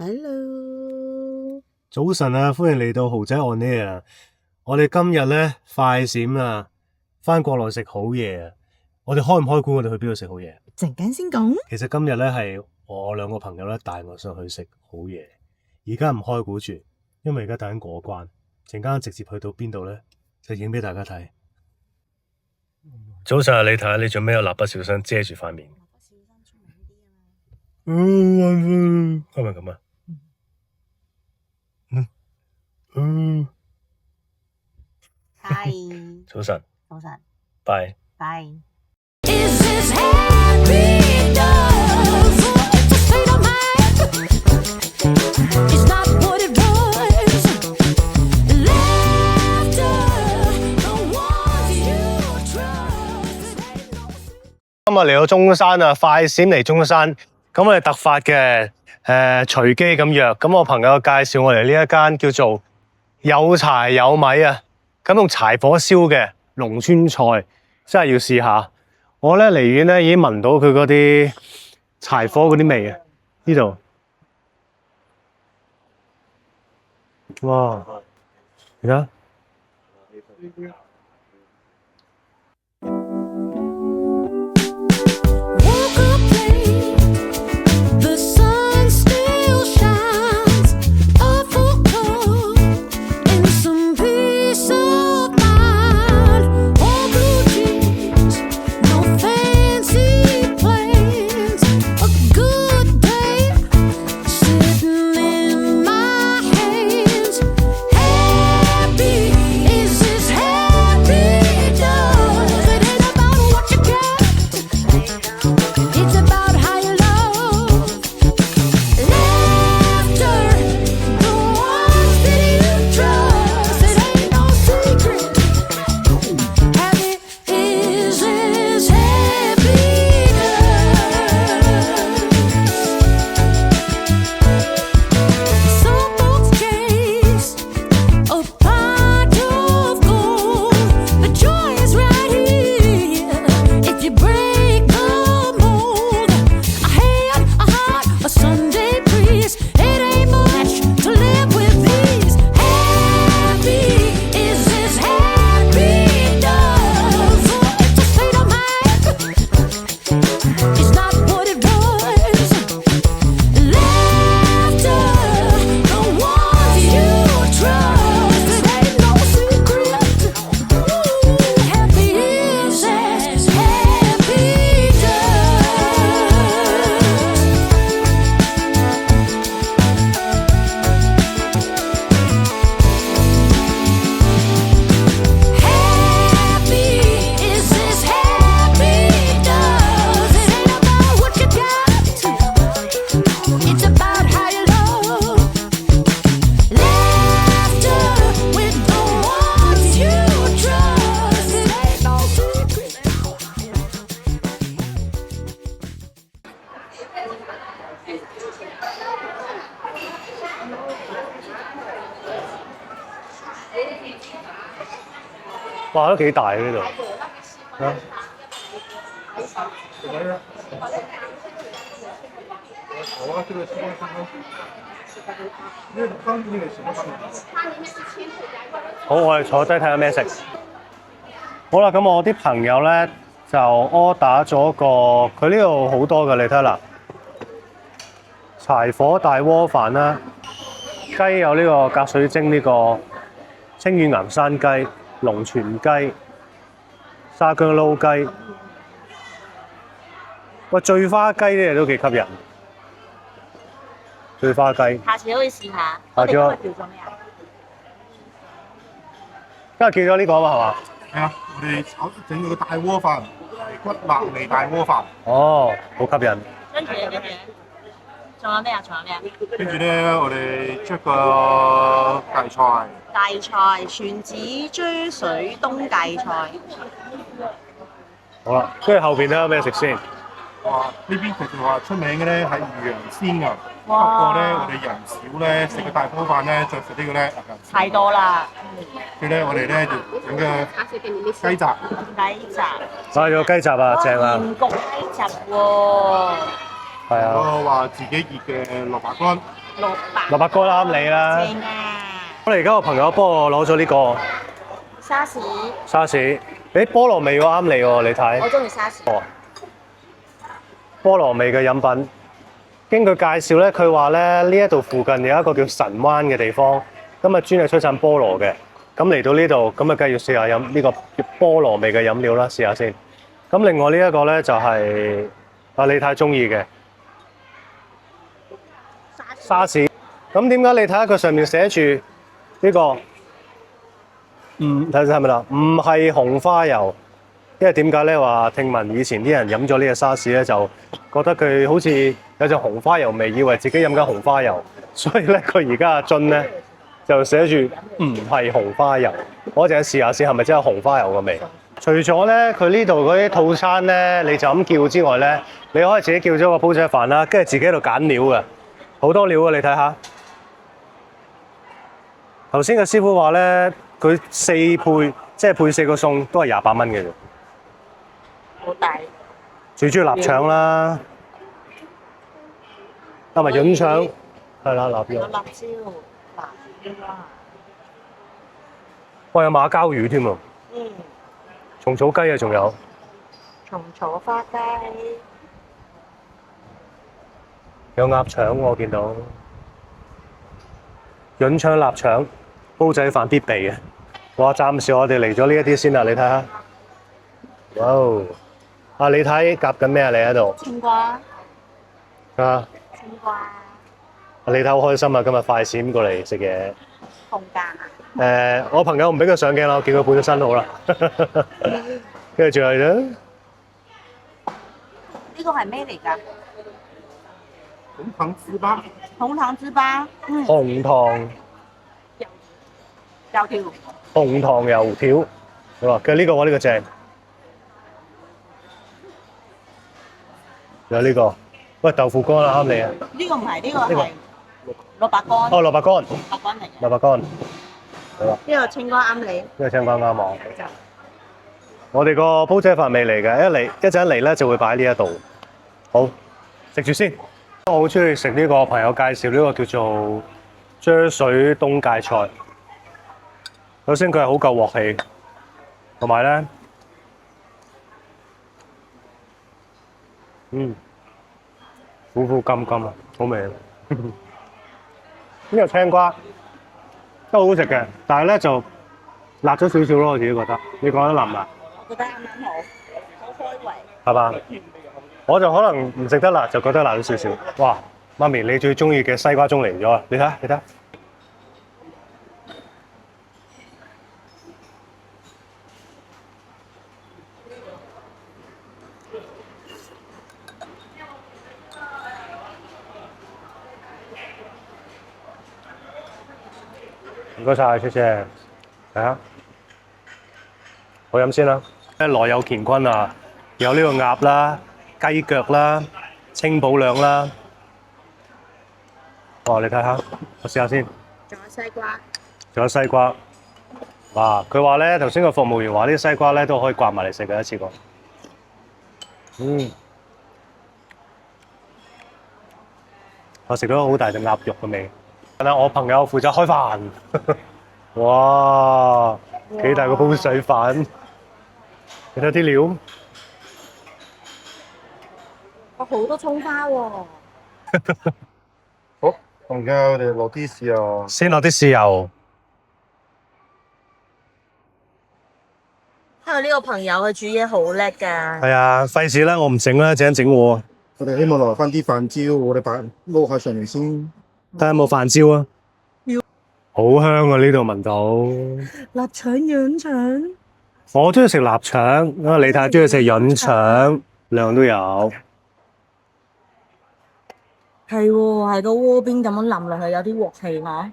Hello，早晨啊，歡迎嚟到豪仔 on air 啊！我哋今日咧快閃啊，翻國內食好嘢啊！我哋開唔開估我哋去邊度食好嘢？陣間先講。其實今日咧係我兩個朋友咧帶我上去食好嘢，而家唔開估住，因為而家等緊過關，陣間直接去到邊度咧就影俾大家睇。早晨啊，你睇下你做咩有蠟筆小新遮住塊面？係咪咁啊？嗨，早晨，早晨，拜拜。今日嚟到中山啊，快閃嚟中山，咁我哋突發嘅隨機咁約，咁我朋友介紹我嚟呢一間叫做有柴有米啊，咁用柴火燒嘅農村菜，真係要試下。我咧離遠咧已經聞到佢嗰啲柴火嗰啲味啊，呢度，哇，而家。哇，都幾大呢度。好，我哋坐低睇下咩食。好啦，咁我啲朋友咧就 order 咗個，佢呢度好多㗎，你睇下啦。柴火大鍋飯啦，雞有呢個隔水蒸呢個清遠岩山雞。龍泉雞、沙姜撈雞，喂，醉花雞呢嘢都幾吸引。醉花雞，下次可以試下。下次我哋今日叫咗咩啊？今日叫咗呢個啊嘛，係嘛？係啊，我哋整個大鍋飯，骨辣味大鍋飯。哦，好吸引。跟住，仲有咩啊？跟住咧，我哋出個芥菜。芥菜，全子追水冬芥菜。好啦，跟住後邊睇下咩食先。哇！呢邊其實話出名嘅咧係魚羊鮮啊，不哇過咧我哋人少咧，食個大鍋飯咧，再食呢個咧太多啦。所以咧我哋咧就整個雞雜。雞雜。買咗雞雜啊，正啊！鹽焗雞雜喎。係啊，我話自己熱嘅蘿蔔乾，蘿蘿蔔乾啱你啦。正啊！我哋而家個朋友幫我攞咗呢個沙士，沙士，誒菠蘿味喎啱你喎，你睇我中意沙士。菠蘿味嘅飲品。經佢介紹咧，佢話咧呢一度附近有一個叫神灣嘅地方，咁啊專係出產菠蘿嘅。咁嚟到呢度，咁啊梗係要試下飲呢個菠蘿味嘅飲料啦，試下先。咁另外呢一個咧就係李太中意嘅沙士。咁點解你睇下佢上面寫住呢個睇下係咪啦？唔係紅花油，因為點解咧？話聽聞以前啲人飲咗呢個沙士咧，就覺得佢好似有隻紅花油味，以為自己飲緊紅花油，所以咧佢而家阿樽咧就寫住唔係紅花油。我陣間試下先，係咪真係紅花油嘅味？除咗咧佢呢度嗰啲套餐咧，你就咁叫之外咧，你可以自己叫咗個煲仔飯啦，跟住自己喺度揀料嘅，好多料啊！你睇下。頭先嘅師傅話咧，佢4配，即係配4個餸，都係28蚊嘅啫。好大。最中意臘腸啦，加埋潤腸，係啦，臘肉。有辣椒、辣椒啦。哇！有馬鮫魚添喎，嗯。蟲草雞啊，仲有蟲草花雞。有鴨腸我見到，潤腸臘腸，煲仔飯必備嘅。哇！暫時我哋嚟咗呢一啲先啦，你睇下。哇！啊，你睇夾緊咩啊？你喺度？青瓜。啊！青瓜。你睇好開心啊！今日快閃過嚟食嘢。紅咖。我朋友唔俾佢上鏡啦，我見佢本身好啦。跟住仲有咧，呢個係咩嚟㗎？紅糖糍粑，紅糖糍粑。嗯。紅糖油條。紅糖油條，哇！嘅呢個我呢個正，有呢個，喂豆腐乾啊，啱你啊！呢個唔係，呢個係蘿蔔乾。哦，蘿蔔乾，蘿蔔乾嚟嘅。蘿蔔乾，好啦，呢個青瓜啱你。呢個青瓜啱我。我哋個煲仔飯未嚟嘅，一陣嚟咧就會擺呢一度。好，食住先。我好中意食呢個朋友介紹呢個叫做啫水冬芥菜。首先佢係好夠鑊氣，同埋咧，苦苦甘甘啊，好味啊！呢個青瓜都好好食嘅，但係咧就辣咗少少咯，我自己覺得。你覺得辣唔辣？我覺得啱啱好，好開胃。係嘛？我就可能唔食得辣，就覺得辣咗少少。哇！媽咪，你最中意嘅西瓜盅嚟咗啊！你睇下，你睇下。唔該晒，謝謝。嚟啊！我飲先啦。內有乾坤啊，有呢個鴨啦、雞腳啦、清補涼啦。哇！你睇下，我試下先。仲有西瓜。仲有西瓜。哇！佢話咧，頭先個服務員話呢啲西瓜咧都可以刮埋嚟食嘅一次過。我食到好大隻鴨肉嘅味。我朋友負責開飯。哇！幾大個煲仔飯？你睇啲料。哇！好多葱花喎。好，而家我哋落啲豉油，先落啲豉油。呢個朋友佢煮嘢好叻㗎。係啊，費事啦，我唔整啦，陣間整喎。我哋希望落翻啲飯焦，我哋擺撈喺上面先。睇下有冇飯焦啊？好香啊！呢度聞到。臘腸、潤腸。我中意食臘腸，因為李太中意食潤腸，兩樣都有。係喎，係個鍋邊咁樣淋落去，有啲鑊氣嚇。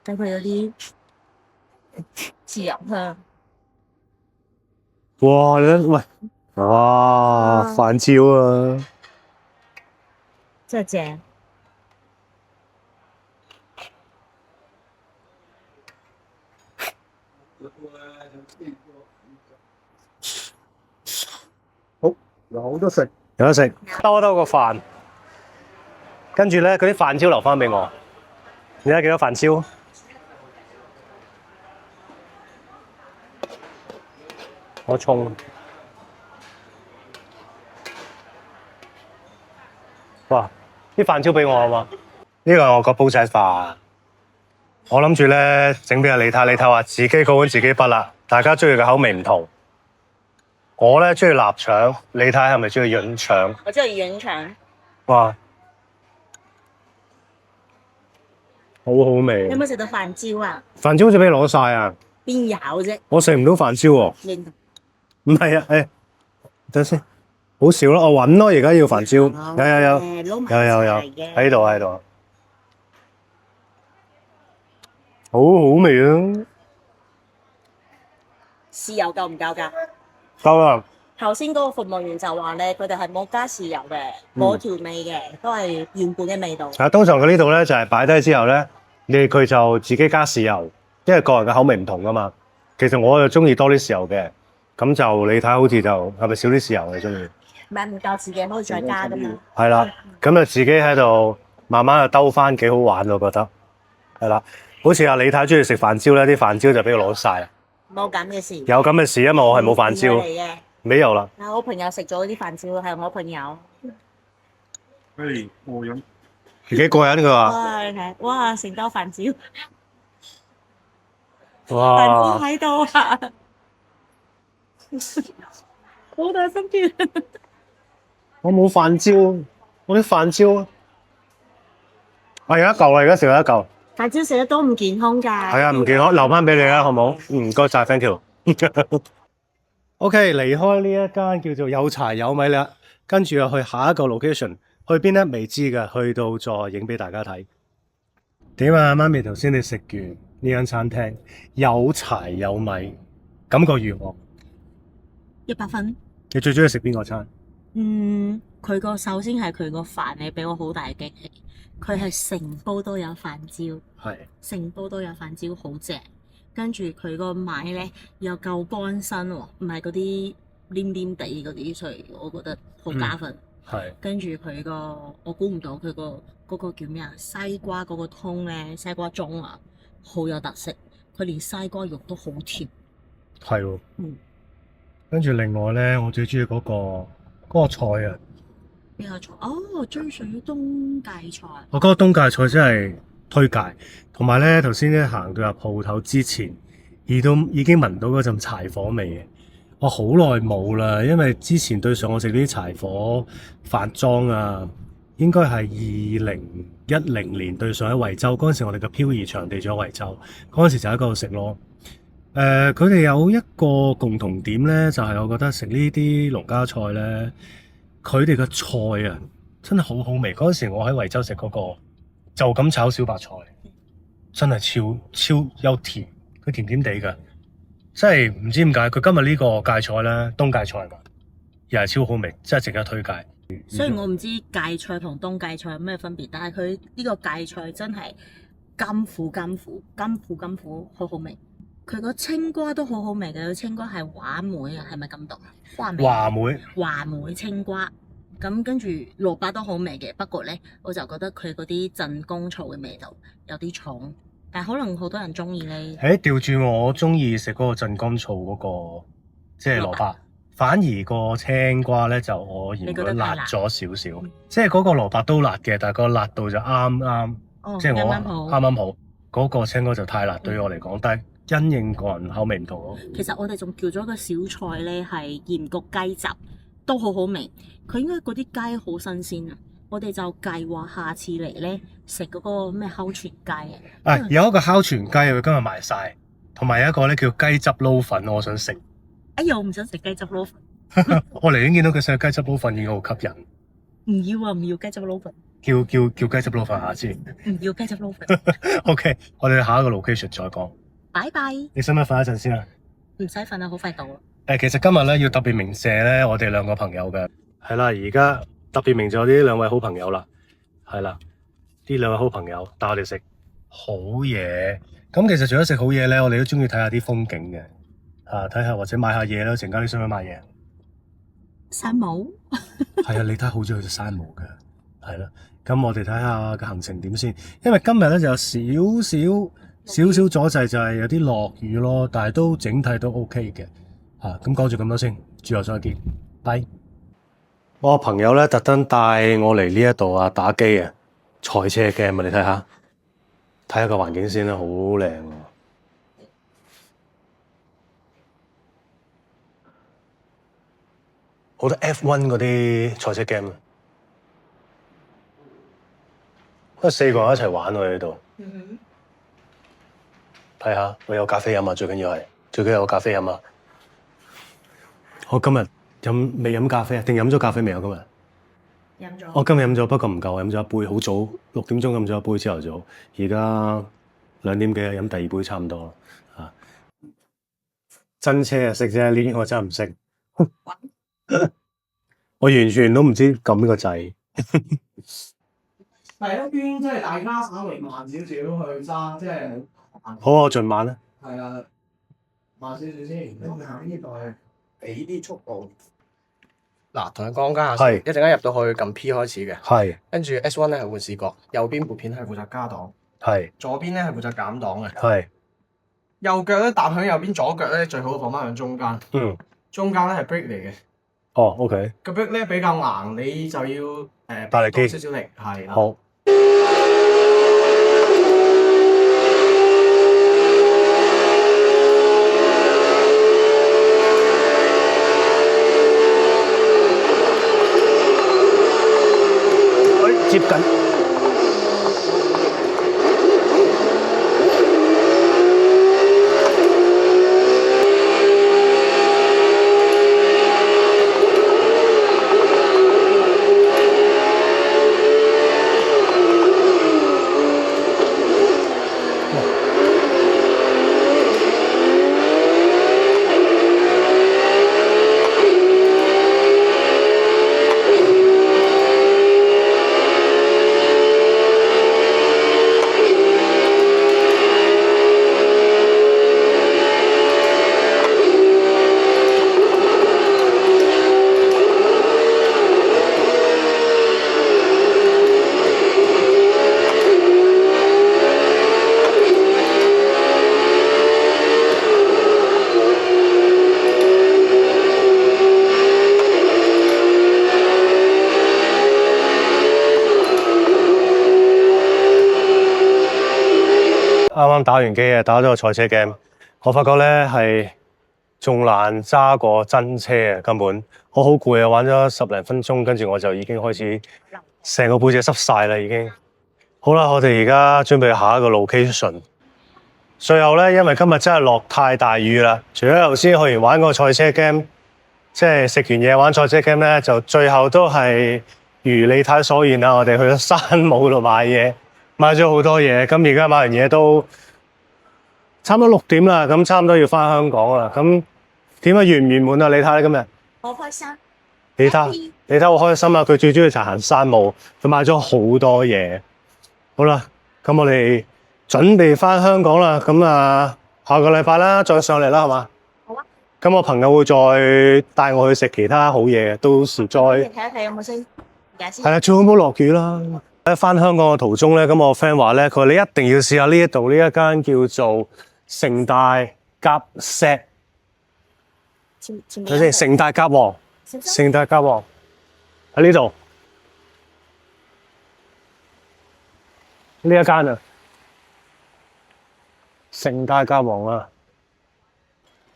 等佢有啲豉油香。哇！你睇，喂，哇，飯焦啊！真係正。好，有得食。有得食，兜一兜個飯，跟住咧嗰啲飯焦留翻俾我。你睇幾多飯焦？我沖。哇！啲飯焦俾我啊嘛，呢個係我個煲仔飯。我諗住咧整俾阿李太，李太話自己嗰碗自己畢啦，大家中意嘅口味唔同。我咧中意臘腸，李太係咪中意潤腸？我中意潤腸。哇！好好味。有冇食到飯焦啊？飯焦好似俾你攞晒啊！邊有啫？我食唔到飯焦喎。認同。唔係啊，等先，好少咯，我揾咯，而家要飯焦，有，喺度，好好味啊！豉油夠唔夠㗎？夠啦，頭先嗰個服務員就話咧，佢哋係冇加豉油嘅，冇調味嘅，都係原本嘅味道。係啊，通常佢呢度咧就係擺低之後咧，佢就自己加豉油，因為個人嘅口味唔同噶嘛。其實我就中意多啲豉油嘅，咁就你睇好似就係咪少啲豉油你中意？唔係唔夠自己可以再加㗎嘛。係啦，咁就自己喺度慢慢就兜翻，幾好玩我覺得。係啦，好似阿李太中意食飯焦咧，啲飯焦就俾佢攞晒。冇咁嘅事。有咁嘅事，因為我係冇飯焦。嚟嘅。沒有啦。我朋友食咗啲飯焦，係我朋友。誒，過癮。幾過癮佢話。哇！成兜飯焦。哇！飯焦喺度啊！好大心跳。我冇飯焦，我啲飯焦，我有一嚿啦，而家食咗一嚿。飯焦食得多唔健康㗎。係啊，唔健康，留翻俾你啦，好冇？唔該晒 thank you。OK， 離開呢一間叫做有柴有米啦，跟住又去下一個 location， 去邊咧未知嘅，去到再影俾大家睇。點啊，媽咪頭先你食完呢間餐廳有柴有米，感覺如何？100分。你最中意食邊個餐？佢個首先係佢個飯，你俾我好大嘅驚喜。佢係成煲都有飯焦，係成煲都有飯焦，好正。跟住佢個米咧又夠乾身喎，唔係嗰啲黏黏地嗰啲，所以我覺得好加分。係。跟住佢個，我估唔到佢個嗰個叫咩啊？西瓜嗰個湯咧，西瓜盅啊，好有特色。佢連西瓜肉都好甜。係喎。跟住另外咧，我最中意嗰個菜啊。邊個菜？哦，追水冬芥菜。我覺得冬芥菜真係推介，同埋咧頭先咧行到入鋪頭之前，已經聞到嗰陣柴火味嘅。我好耐冇啦，因為之前對上我食啲柴火飯莊啊，應該係2010年對上喺惠州嗰陣時，我哋嘅漂移場地咗惠州嗰陣時就喺嗰度食咯。佢哋有一個共同點咧，就係我覺得食呢啲農家菜咧，佢哋嘅菜啊真係好好味。嗰陣時我喺惠州食嗰個就咁炒小白菜，真係超有甜，佢甜甜地㗎，真係唔知點解佢今日呢個芥菜咧，冬芥菜嘛，又係超好味，真係值得推介。雖然我唔知芥菜同冬芥菜有咩分別，但係佢呢個芥菜真係甘苦，好好味。佢個青瓜都好好味嘅，青瓜係話梅啊，係咪咁讀啊？話梅青瓜，咁跟住蘿蔔都好味嘅，不過咧我就覺得佢嗰啲鎮江醋嘅味道有啲重，但係可能好多人中意咧。調轉我中意食嗰個鎮江醋嗰個，即係蘿蔔，反而個青瓜咧就我嫌佢辣咗少少，即係嗰個蘿蔔都辣嘅，但係個辣度就啱啱，即係我啱啱好。嗰個青瓜就太辣對於我嚟講，但係因應個人口味唔同咯。其實我哋仲叫咗個小菜咧，係鹽焗雞雜，都好好味。佢應該嗰啲雞好新鮮啊！我哋就計劃下次嚟咧食嗰個咩烤全雞啊。有一個烤全雞，佢今日賣晒，同埋有一個咧叫雞汁撈粉，我想食。哎呀，我唔想食雞汁撈粉。我嚟緊見到佢食雞汁撈粉已經好吸引。唔要啊！唔要雞汁撈粉。叫雞汁撈粉下先。唔要雞汁撈粉。OK， 我哋下一個 location 再講。拜拜。你使唔使瞓一陣先啊？唔使瞓啦，好快到啦。其實今日咧要特別鳴謝咧，我哋兩個朋友嘅係啦，而家特別鳴謝我哋呢兩位好朋友啦，係啦，呢兩位好朋友帶我哋食好嘢。咁其實除咗食好嘢咧，我哋都中意睇下啲風景嘅，睇下或者買下嘢啦。陣間你想唔想買嘢？山姆。係啊，你睇好中意去山姆嘅，係啦。咁我哋睇下個行程點先，因為今日咧就有少少阻滯，就係有啲落雨咯，但係都整體都 OK 嘅。咁講住咁多先，之後再見，拜。我朋友咧特登帶我嚟呢一度啊打機啊，賽車 game 啊，你睇下個環境先啦，好靚啊！好多 F1 嗰啲賽車 game 啊，都係4個人一齊玩喎呢度。睇下，我有咖啡飲啊，最緊要有咖啡飲啊！我今日未飲咖啡啊？定飲咗咖啡未啊？今日飲咗。我今日飲咗，不過唔夠，飲咗一杯，好早6點鐘飲咗一杯朝頭早，而家2點幾飲第二杯差唔多啦。真車啊識啫，呢啲我真係唔識。我完全都唔知撳呢個掣。第一圈即係大家稍微慢少少去揸，即係好，我盡慢啦。係啊，慢少少先，跟住行呢度俾啲速度。嗱，同你講解下先，一陣間入到去撳 P 開始嘅，係，跟住 S1 咧係換視角，右邊部片係負責加檔，係，左邊咧係負責減檔嘅。係，右腳咧踏響右邊，左腳咧最好放翻響中間。中間咧係 brake 嚟嘅。哦 ，OK。個 brake 咧比較硬，你就要大力啲，多少少力，係啦。好。接近。啱啱打完機啊，打咗個賽車 game，我發覺咧係仲難揸過真車啊！根本我好攰啊，玩咗10零分鐘，跟住我就已經開始成個背脊濕晒啦，已經。好啦，我哋而家準備下一個 location。最後咧，因為今日真係落太大雨啦，除咗頭先去完玩個賽車 game，即係食完嘢玩賽車 game咧，就最後都係如你睇所願啦，我哋去咗山姆度買嘢。買咗好多嘢，咁而家買完嘢都差唔多6點啦，咁差唔多要翻香港啦。咁點解圓唔圓滿啊？你睇今日，好開心。你睇好開心啊！佢最中意就行山姆，佢買咗好多嘢。好啦，咁我哋準備翻香港啦。咁下個禮拜啦，再上嚟啦，係嘛？好啊。咁我朋友會再帶我去食其他好嘢，到時再睇一睇有冇先。係啦，最好唔好落雨啦。喺翻香港嘅途中咧，咁我 friend 話咧，佢話你一定要試下呢一度呢一間叫做城大甲石，睇先，城大甲王，城大甲王喺呢度呢一間啊，城大甲王啊！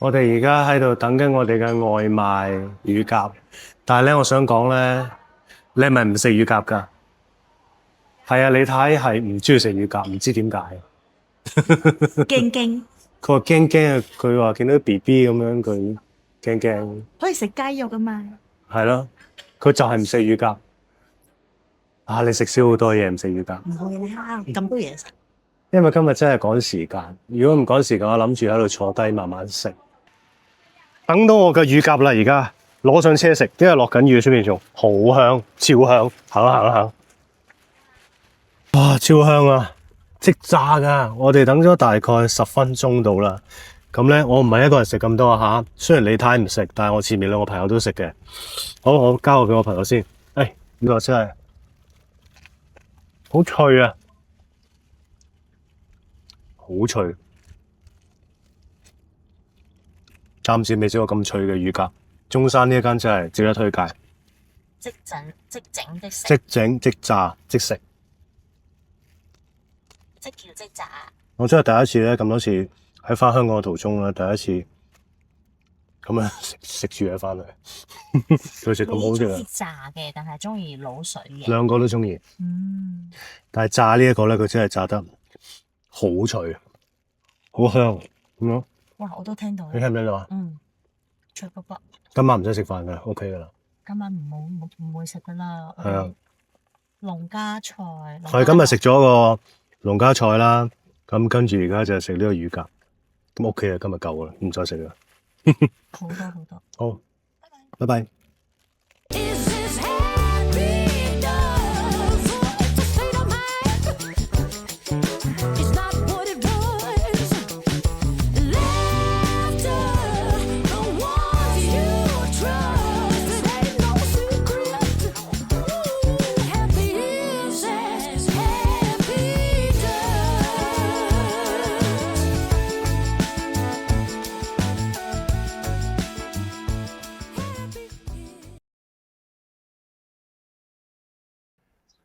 我哋而家喺度等緊我哋嘅外賣乳鴿，但係咧，我想講咧，你係咪唔食乳鴿㗎？係啊，你睇係唔中意食乳鴿，唔知點解。驚驚。佢話驚驚啊！佢話見到 BB 咁樣，佢驚驚。可以食雞肉㗎嘛？係咯，佢就係唔食乳鴿。你食少好多嘢，唔食乳鴿。唔會啦，咁多嘢食。因為今日真係趕時間，如果唔趕時間，我諗住喺度坐低慢慢食。等到我嘅乳鴿啦，而家攞上車食，因為落緊雨，出邊仲好香，超香，行。哇，超香啊！即炸噶！我哋等咗大概10分鐘到啦。咁咧，我唔係一個人食咁多啊嚇。雖然你太唔食，但係我前面兩個朋友都食嘅。好，我交個俾我朋友先。呢個真係好脆啊，好脆。暫時未食過咁脆嘅乳鴿。中山呢一間真係值得推介。即整即食，即整即炸即食。即叫即炸。我真係第一次咧，咁多次喺翻香港嘅途中咧，第一次咁樣食住嘢翻嚟，佢食咁好中意食啊！炸嘅，但係中意滷水嘅。兩個都中意，但係炸呢一個咧，佢真係炸得好脆，好香咁樣。哇！我都聽到。你聽唔聽到啊？脆卜卜。今晚唔使食飯嘅 ，OK 噶啦。今晚唔會食噶啦。係啊。農家菜。我哋今日食咗個農家菜啦，咁跟住而家就食呢個乳鴿，咁 OK 啊，今日夠啦，唔再食啦。好多好多。好，拜拜。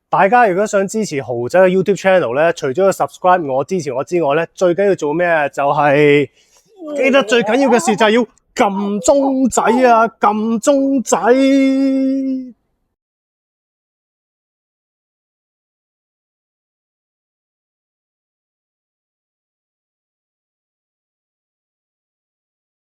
大家如果想支持豪仔嘅 YouTube channel 咧，除咗要 subscribe 我支持我之外咧，最緊要做咩？就係記得最緊要嘅事就係要撳鐘仔啊！撳鐘仔。